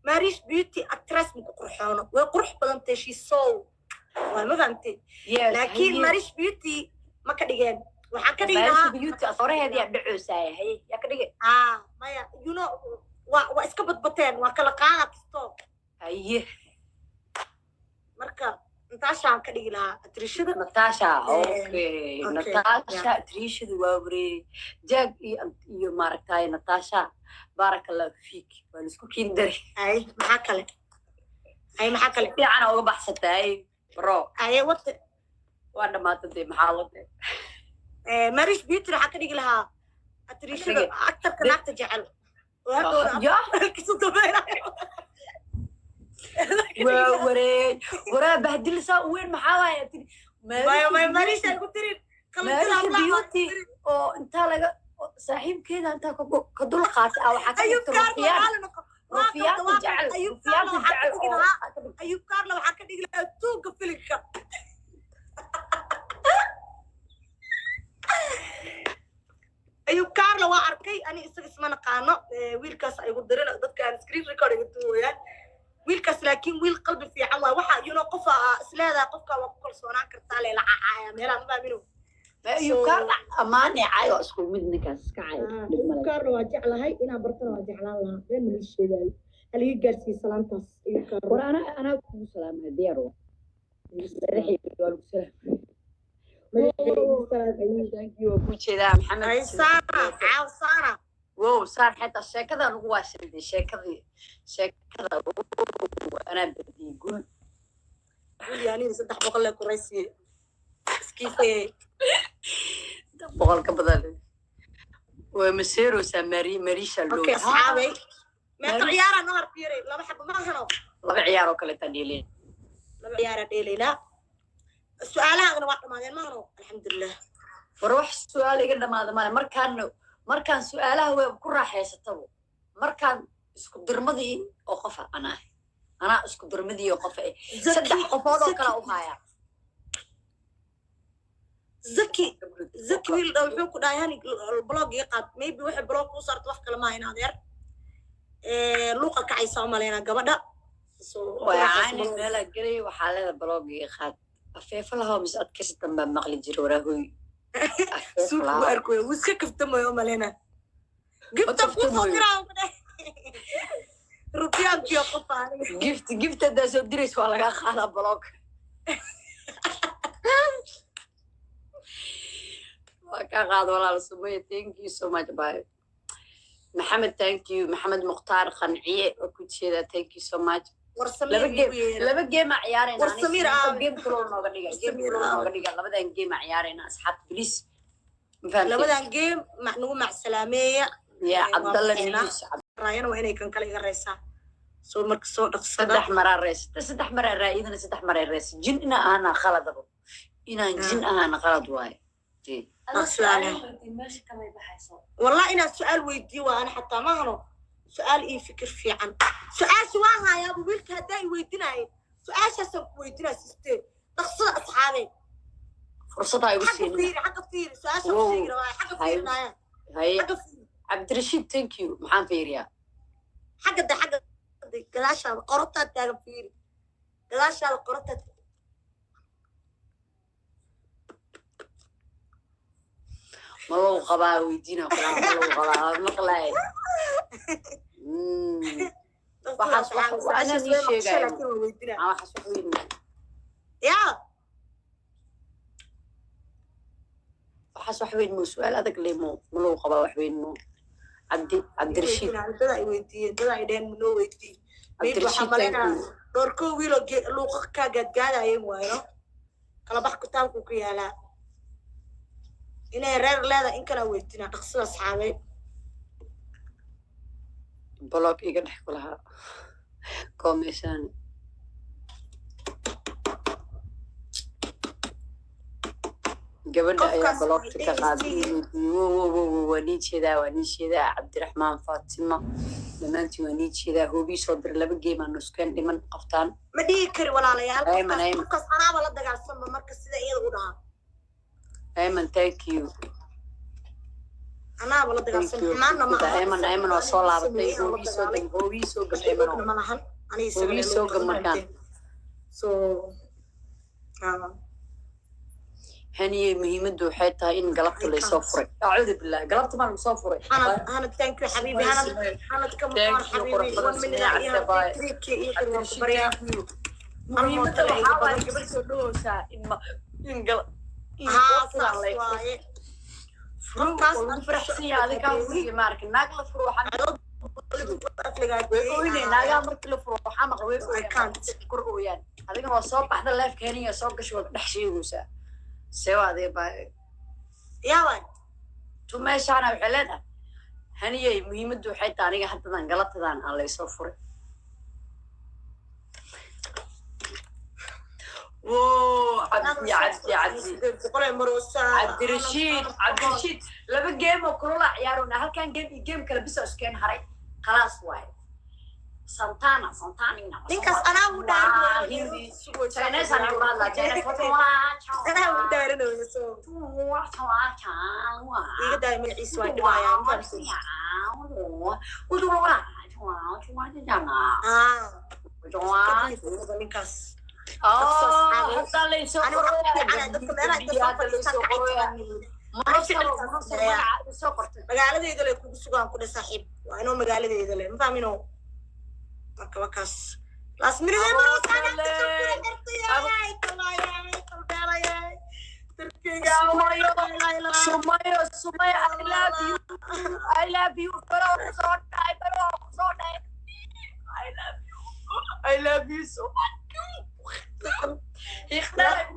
Speaker 1: Marish beauty actress مو قرحانة وقرح بدن تشي صو وما فهمتي لكن Marish beauty ما كديجان وحكى
Speaker 5: لها Marish beauty أصورة هذه عبعوسة هي يا كديجان
Speaker 1: ما يا you know واسكبت بتين وكلا قاعدة ستوب
Speaker 5: أيه
Speaker 1: مركا نتاشا كديجي لها أتريشة
Speaker 5: نتاشا أوكي نتاشا أتريشة وابري جاك يو ماركتاي نتاشا بارك الله فيك ونسكو كيندري
Speaker 1: أي محاكلة
Speaker 5: في أنا وبحثت أي برو
Speaker 1: أي وات
Speaker 5: وانا ما تدي محاولة
Speaker 1: ماريش بيوتري حكى لي لها أتريشة أكثر كناك تجعل
Speaker 5: يا
Speaker 1: كسو تبين
Speaker 5: wareey waraa bahdil saa weyn maxaa waaya tiri
Speaker 1: ما ماليش أقول تري
Speaker 5: maalinka beauty oo intaa laga saaxiibkeeda intaa ka dul qaatay waxaa ka dhigta rufiyaanta jecel
Speaker 1: أيوب كارلو وحكى لي لا توقف فيلك أيوب كارلو وأركي أنا اسمه قانو ويلكاس أيقول درنا ضد كان سكرين ريكورد يقولوا ويلكاس لكن ويل قلب في عوا واحد ينقف سلاذا قفك وكل صنع كرتالي لا ميران ما منو
Speaker 5: ayuu ka amaanay cayo isku mid ninkaas ka cayo
Speaker 1: أيوب كارلو وجعلها هاي أنا برتنا وجعلها لها بين من الشيء اللي يجلس سلامتاس أيوب كارلو
Speaker 5: أنا كل سلام ديارو رحي ولا سلام كذا محمد
Speaker 1: هاي سارة عاو سارة
Speaker 5: واو صار حتى الشيكة هو واشل الشيكة أنا بدي يقول
Speaker 1: يعني صدق بقول لك رئيسي كيفي
Speaker 5: بقول كبدل ومسيرو سامري مريشة اللون
Speaker 1: اوكي اصحابي ما عيارة نهار فيري لا بحب ما هنو
Speaker 5: لما عيارو كله تديلين
Speaker 1: لما عيارة ديلي لا السؤال أنا وقت ما هنو الحمد لله
Speaker 5: وروح السؤال يقدر ما مركان سؤاله هو كل راح يستوى مركان اسكو درمدي أو قفا أنا اسكو درمدي أو قفا صدق قفا كلا وهايا
Speaker 1: زكي ويل وحوك دايهاني البلوج يقعد ميبي وحي بلوج وصارت وحكا لما هنا دير لوقا كعيسى ومالينا قبدا
Speaker 5: ويعاني ميلا قري وحالة بلوج يقعد أفيف لها مسأت كيس تنبا مقلي جيرورا هوي
Speaker 1: سوق واركوي وسكا كفتمو يوم مالينا قفت فوق كراو روبيان كيو قفا
Speaker 5: جفت دا سو دريس ولا خالا بلوج وكاغاد ولا سمية thank you so much bye محمد thank you محمد مختار قنعية وكل شيء thank you so much لبا جيم عيارين
Speaker 1: ورسمير
Speaker 5: جيم كلون نوغا ديغا لبدان جيم عيارين اصحاب بليس
Speaker 1: لبدان جيم مع سلامية
Speaker 5: يا عبد الله يونس
Speaker 1: راينا وين كان كلا يغريسا سو مرك سو دقصدا
Speaker 5: صدح مرة رئيس صدح مرة رايدنا صدح مرة رئيس جن انا خلط ابو جن انا غلط واي والله إنا سؤال ويدي وأنا حتى ما هنو سؤال إيه فكر في عن سؤال سواها يا أبو ويلك هداي ويدينا سؤال شاسم ويدينا سيستم تخصص أصحابي فرصتها يوصيني حق كثير سؤال شاسم حق كثير هاي عبد الرشيد ثانك يو محمد فيريا حق دي كلاش قرطة تاع فيري كلاش قرطة ملو قبا ويدينا كلام ملو قبا مقلاي وأنا نيشي جاي أنا حسوين يا حسوا حوين مو سؤال هذاك اللي ملو قبا وحوين مو عبد الرشيد بدأ يودي بدأ يدين منو يودي عبد الرشيد دوركو ويلو لوق كاجد قاعد أيام وايرو كلا بحكي تالكو كيالا إنه رير لا إن كلا ويتنا تقصد أصحابي بلوك يقدر يقولها كوميشن قبل يا بلوك تكاد ونيتشي ذا عبد الرحمن فاطمة لما أنت ونيتشي ذا هو بيصدر لبقي ما نسكن لمن قفتان ما ديكر ولا ليال مركز أنا ولا دقال سما مركز سيدا إيه وضعها أيمن thank you أنا ولا دقال سما أيمن وصل عبتي هو بيسوق أيمن هو بيسوق مكان هني مهمته حتى إن قلبت لي صفري أعوذ بالله قلبت ما صفري أنا thank you حبيبي أنا كمان حبيبي ومن العيال تريكي مهمته حاول قبل سدوسا إن قلب فرحتي هذا كان في مارك ناقل فروحة ويقولي ناقل مركل فروحة ما قوي كانت كرويان هذا كان وصوب أحد الله في كهنية صوب كشوف نحشي وسا سوا ذي باي يا وين ثم إيش أنا بعلنا هني مهمة حتى أنا حتى نقلت ذان الله يصفر
Speaker 1: boqol marosa
Speaker 5: عبد الرشيد لما جيم وكلنا عيارنا هل كان جيم كلا بس اسكن هري خلاص واحد سانتانا
Speaker 1: ninkaas anaa u
Speaker 5: Chinese أنا والله Chinese
Speaker 1: anaa u dhaarinayo so iga daay magaciisa waa dhibayaa ninkaas magaaladeeda le kugu sugaan ku dhe saaxiib waa inoo magaaladeeda le mafahmino marka wakaas
Speaker 5: I love you I love you so much. يختار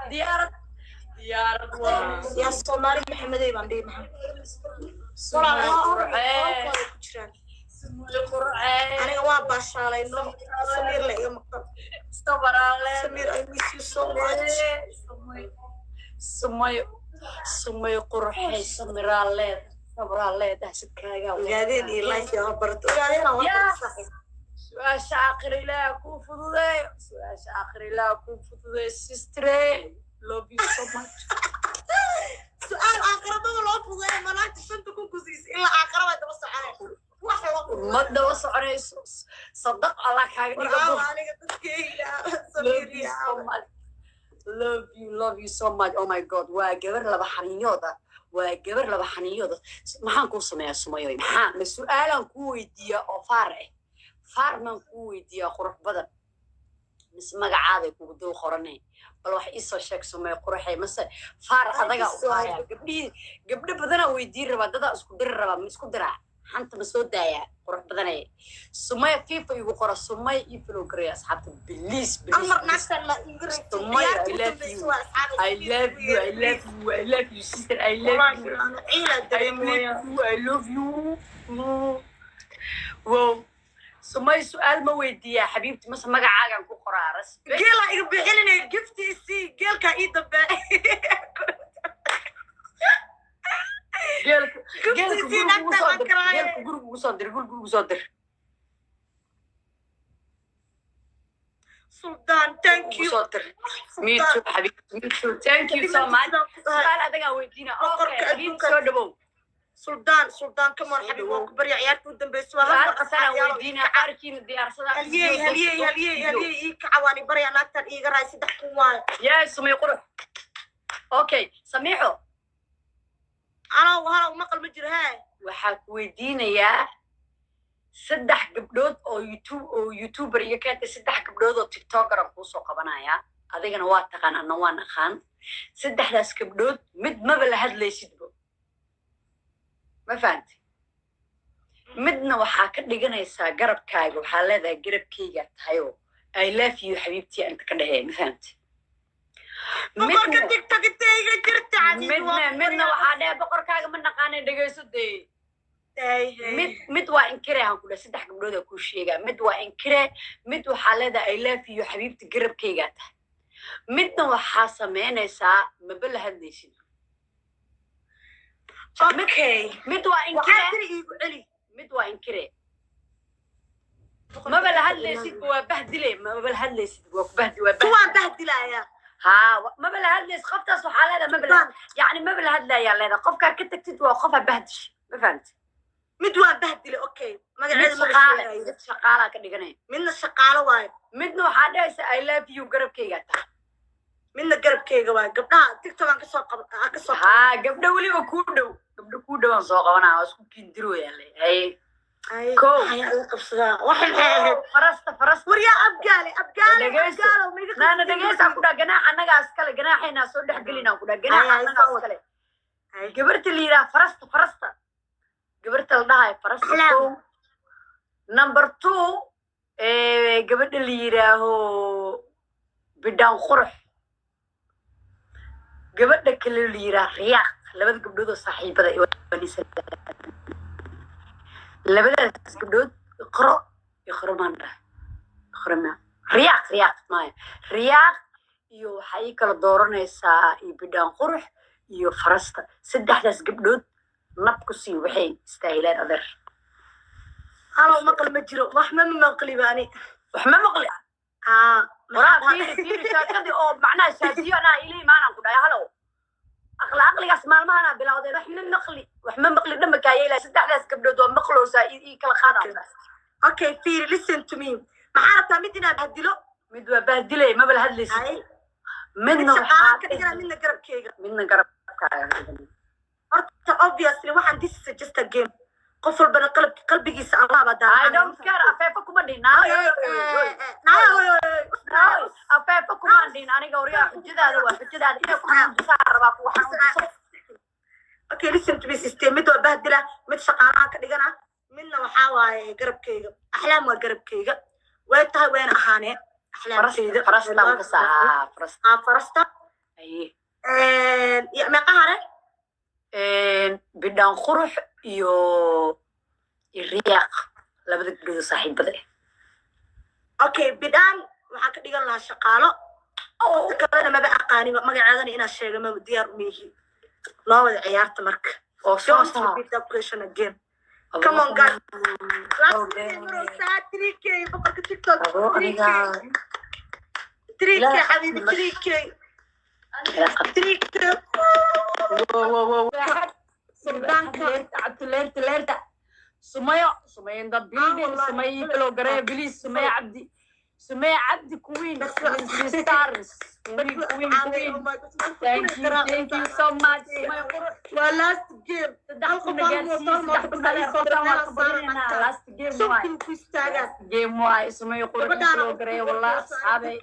Speaker 5: ديارة
Speaker 1: يا صومالي محمد ايبان دي محمد أنا waa baashaalayno Samir la iga maqan Samir I miss you so much
Speaker 5: Sumayo qurxay Samiraaleed Samiraaleed hasadkaaga
Speaker 1: ogaadeen iyo life yaa barto ogaadeen waa saxiix
Speaker 5: سؤال آخر إلى كوف فضي سيستري love you so much
Speaker 1: سؤال آخر ما لو فضي ما نحت شنت كوكوزيس إلا آخر ما تبص عليه
Speaker 5: ما تبص عليه صدق الله كاغني
Speaker 1: برافو عليك تسكيلا سمير يا
Speaker 5: love you so much oh my god وجبر لبا حنيودا maxaan ku sameeyaa sumayo maxaa su'aalan ku weydiiya oo farman ku weydiiya qurux badan mis magacaada kugu dul qoranay bal wax isoo sheeg sumay qurxay mase far adaga u faaya gabdho badan weydiin raba dad isku dir raba ma isku diraa xanta ma soo daaya qurux badan ay sumay fifa igu qora sumay iflo garay asxaabta bilis
Speaker 1: amar nafsan la ingray
Speaker 5: sumay I love you sister I love you I love you wow سمي سؤال ما ودي يا حبيبتي مثلا ما قاعد كو قرارس
Speaker 1: قيلا يبيعلنا جفتي سي قيل كا يدبا
Speaker 5: قيل جروب صدر
Speaker 1: سلطان ثانك يو
Speaker 5: صدر مي تو حبيبتي مي تو ثانك يو سو ماتش سؤال هذا ودينا اوكي حبيبتي سو دبو
Speaker 1: سلطان كمان حبيبي وكبر عيالك ودن بيسوا
Speaker 5: هلا ويدينا عارفين ديار صدا
Speaker 1: هلي كعواني بريا ناكتر إيجا راي سدح كوان
Speaker 5: يا سمي قرح أوكي سميحو
Speaker 1: أنا وهلا ومقل مجر هاي
Speaker 5: وحاك ويدينا يا سدح قبلود أو يوتيوبر يكاد سدح قبلود أو تيك توكر أقوسو قبنايا هذيك أنا واتقان أنا وانا خان سدح داس قبلود ما بلا هاد ليش يدبو ما فهمتي midna waxaa ka dhiganaysaa garabkaaga waxaa leedahay garabkayga tahayo I love you xabiibtii inta ka dhahay ma fahamti midna waxaa dhahay boqorkaaga ma naqaanay dhegayso dee mid waa inkire aan ku dhahay saddex gabdhood aan kuu sheegaa mid waa inkire mid waxaa leedahay I love you xabiibtii garabkayga tahay midna waxaa samaynaysaa maba la hadlaysid mid waa inkire mid waa inkire ما بلا هالليسيد وبهدلي ما بلا هالليسيد وبهدل
Speaker 1: بهدلايا
Speaker 5: ها ما بلا هالليس خفت صح هذا ما بلا يعني ما بلا هدلا يا لينا قفك كنت تكتب وقفها بهدش ما فهمت
Speaker 1: مدوا بهدلي اوكي ما
Speaker 5: قاعد شقاله كدغني
Speaker 1: من الشقاله واي
Speaker 5: midna waxaa dhahaysa I love you garabkayga tahay
Speaker 1: midna garabkayga waay gabdhaha tiktok aan ka soo
Speaker 5: haa gabdho waliba ku dhow aan soo qabanaa oo isku kindirooyaa leeyahay ko
Speaker 1: ayaa qabsadaa waxa
Speaker 5: farasta
Speaker 1: wariya abgaale
Speaker 5: nana dhageysa ku dhaga ganaax anagaas kale ganaaxayna soo dhex gelinaa ku dhaga ganaax anagaas kale gabarta liira farasta gabarta la dhahay farasta number 2 gabadha la yiraaho bidaan qurux gabadha kale la yiraa riyaaq labada gabdhood oo saaxiibada ay wanisa labadaas gabdhood iqro maanta iqrama riyaaq maya riyaaq iyo waxaa ii kala dooranaysaa iyo bidhaan qurux iyo farasta saddexdaas gabdhood nab ku sii waxay istaahilaan adeer
Speaker 1: halo maqal ma jiro wax ma maqli baani
Speaker 5: wax ma maqli waraa fiiri shaakadii oo macnaha shaasiyo anaa ila imaanaan ku dhahay halow aqligaas maalmahanaa bilowdeen wax ma maqli dhamakaaye ilaa saddexdaas gabdhood oo maqloosaa ii kala qaadaysa
Speaker 1: okay fiiri listen to me maxaa rabtaa mid inaad hadilo
Speaker 5: mid waa bahdilay mabala hadlaysid midna waxaa
Speaker 1: ka dhigana midna
Speaker 5: garabkaaga
Speaker 1: horta obviously waxaan this is just a game qof walbana qalbigiisa allah baa
Speaker 5: I don't care afeefa kuma dhihin afeefa kuma dhihin aniga wariyaa xujadaada waa xujadaada inay ku xanuunjisaa rabaa kuwa xanuunjiso
Speaker 1: okay listen to me sister mid waa bahdila mid shaqaalaha ka dhigana midna waxaa waaye garabkayga axlaam waa garabkayga way tahay wayna ahaanee axlaamkayda farasta meeqa hare
Speaker 5: bidhaan qurux iyo riyaaq labada gabdhood saaxiibada
Speaker 1: okay bidhaan waxaa ka dhigan lahaa shaqaalo kalena maba aqaaniba magaceedana inaad sheega maba diyaar umeyihi loo wada ciyaarta marka
Speaker 5: oo
Speaker 1: question again come on guys boqorka tiktok 3k حبيبي 3k
Speaker 5: leerta sumayo sumayinda building sumayi kalo garee bilis sumaya cabdi queen stars queen thank you so much
Speaker 1: waa last game
Speaker 5: last game waay sumayo qurux kalo garee wallah asxaabay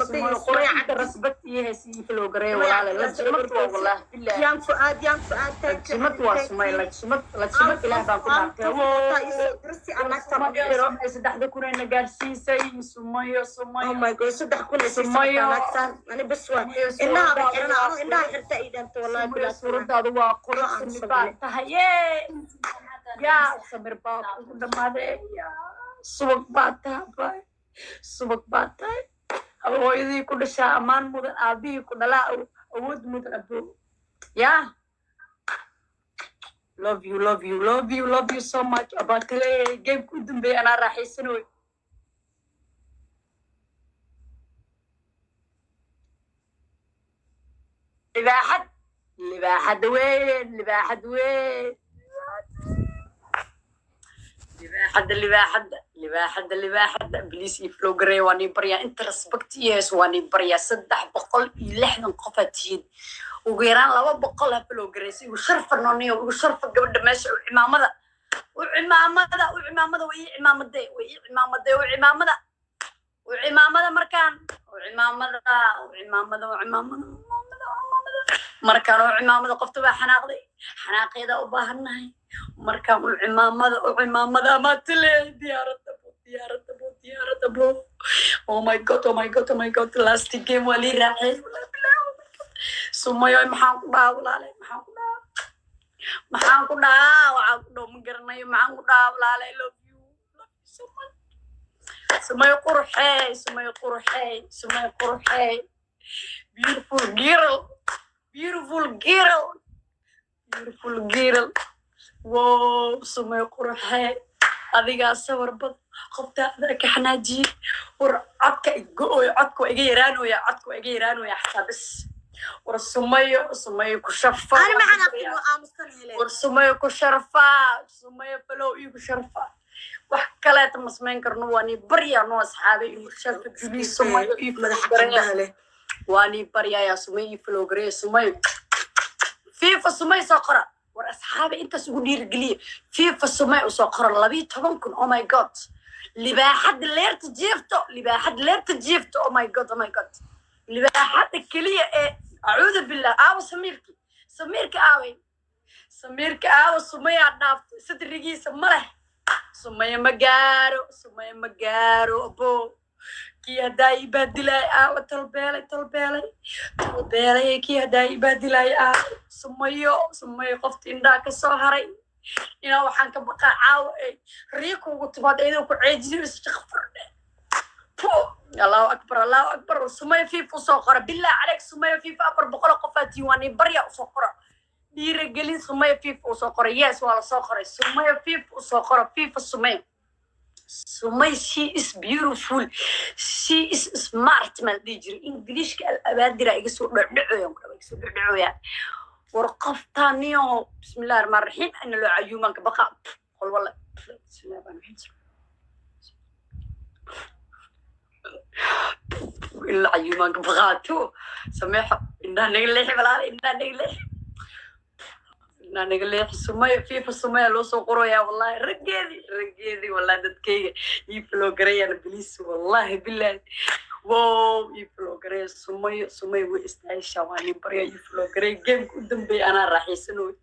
Speaker 5: sumayo qurux respect yeesi kalo garee walaal la jimat wallah billahi
Speaker 1: yaan fuad
Speaker 5: jimat waa sumay la jimat ilaah baan ku dhaartay saddexda kunayna gaarsiisay sumayo
Speaker 1: oh my god saddex kun sumayo ani bas waa indhaha xirna indhaha xirta ay dhanto wallahi bila
Speaker 5: suuradaadu waa qurux baan tahay yaa samir baa ugu dhamaaday subag baa tahay hooyadii ku dhashaa ammaan mudan aabihii ku dhalaa awood mudan abo yaa love you so much about kale gameka u dambeeya anaa raaxaysanoy libaaxad weyn libaaxada bliis iyo flogare waa nii baryaa inta respect yes waa nii baryaa 360 qofaad tihiin ugu yaraan 200 ha flogare igu sharfa nooniyo igu sharfa gabadha meesha cimaamada markaan markaan oo cimaamada qofta waa xanaaqeeda u baahannahay markaan u cimaamada amatile diyaaradda bo oh my god last game waa lii raacay sumayo maxaan ku dhahaa walaale maxaan ku dhahaa waxaan ku dhaho ma garanayo maxaan ku dhahaa walaale I love you so much sumayo qurxey beautiful girl wow sumayo qurxey adigaa sawir bad qoftaada ka xanaajiye war codka waa iga yaraanooya xataa bis war sumayo ku sharfa war sumayo ku sharfa sumayo falow igu sharfa wax kaleeta ma samayn karno waa nii baryaa noo asxaabay igu sharfa juli sumayo waa nii baryayaa sumayo ii falogare sumayo fifa sumay soo qora war asxaabay intaas ugu dhiirigeliya fifa sumay u soo qora 12,000 oh my god libaaxad leerta jiifto oh my god libaaxada keliya ee acuudu billah aawo samiirka aawo sumayaa dhaaftay sadrigiisa ma leh sumaya ma gaaro abo kii haddaa ii baadilaay aawo talbeelay kii haddaa ii baadilaay aawo sumayo qofta indhaha ka soo haray inaa waxaan ka baqaa caawo ay riikuugu timaad eedoo ku ceejinayso shaqo fardhe الله أكبر سمية فيف وصقرة بالله عليك سمية فيف أبر بقول قفاتي واني بريا وصقرة دير قلين سمية فيف وصقرة ياس ولا صقرة سمية فيف وصقرة فيف السمية سمية she is beautiful she is smart ما ديجري إنجليش كالأبادرة يقصوا دعوة يقصوا دعوة يعني ورقف تانيو بسم الله الرحمن الرحيم أنا لو عيومك بقى قل والله بسم الله الرحمن الرحيم إلا عيومك بغاتو سميحة إنها نقليح بلا إنها نقليح سمية فيف السمية لو سوقرو يا والله رجيدي والله دتكي يفلو قرية بليس والله بالله واو يفلو قرية سمية وإستعيشة واني بريا يفلو قرية جيم قدام بي أنا راح يسنوي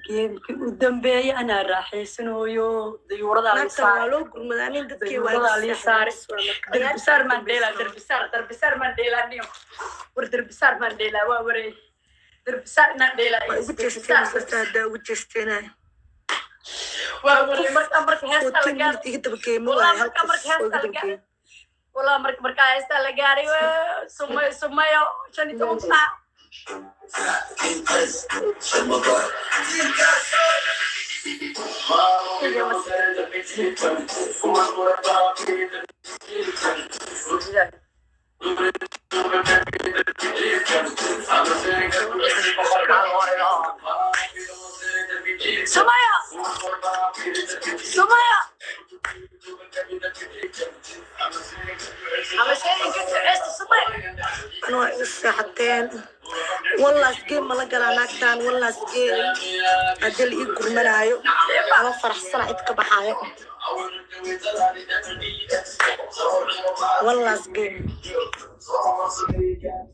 Speaker 5: جيم قدام بي أنا راح يسنويو دي ورد على صار ورد على صار دربسار مانديلا نيو وردربسار مانديلا ووري دربسار مانديلا
Speaker 1: وجستنا
Speaker 5: ووري مرك هسه لقاري والله مرك هسه لقاري سمية شنو توقع سمية على شيء كنت عشت سمية
Speaker 1: أنا الساعتين والله سجين ما لقى ناكتان والله سجين أدل يقول منايو أنا فرح صنع إتكبحايا والله سجين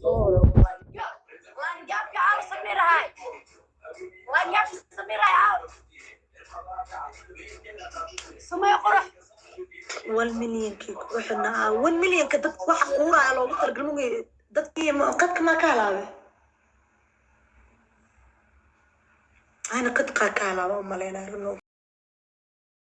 Speaker 5: والله جابك على سميرة هاي والله جابك سميرة هاي سمية قرح
Speaker 1: 1 مليون كي وحنا 1 مليون كدك واحد قورة على وقت القلوب دتكي قد ما كالا أنا قد كالا وما لينا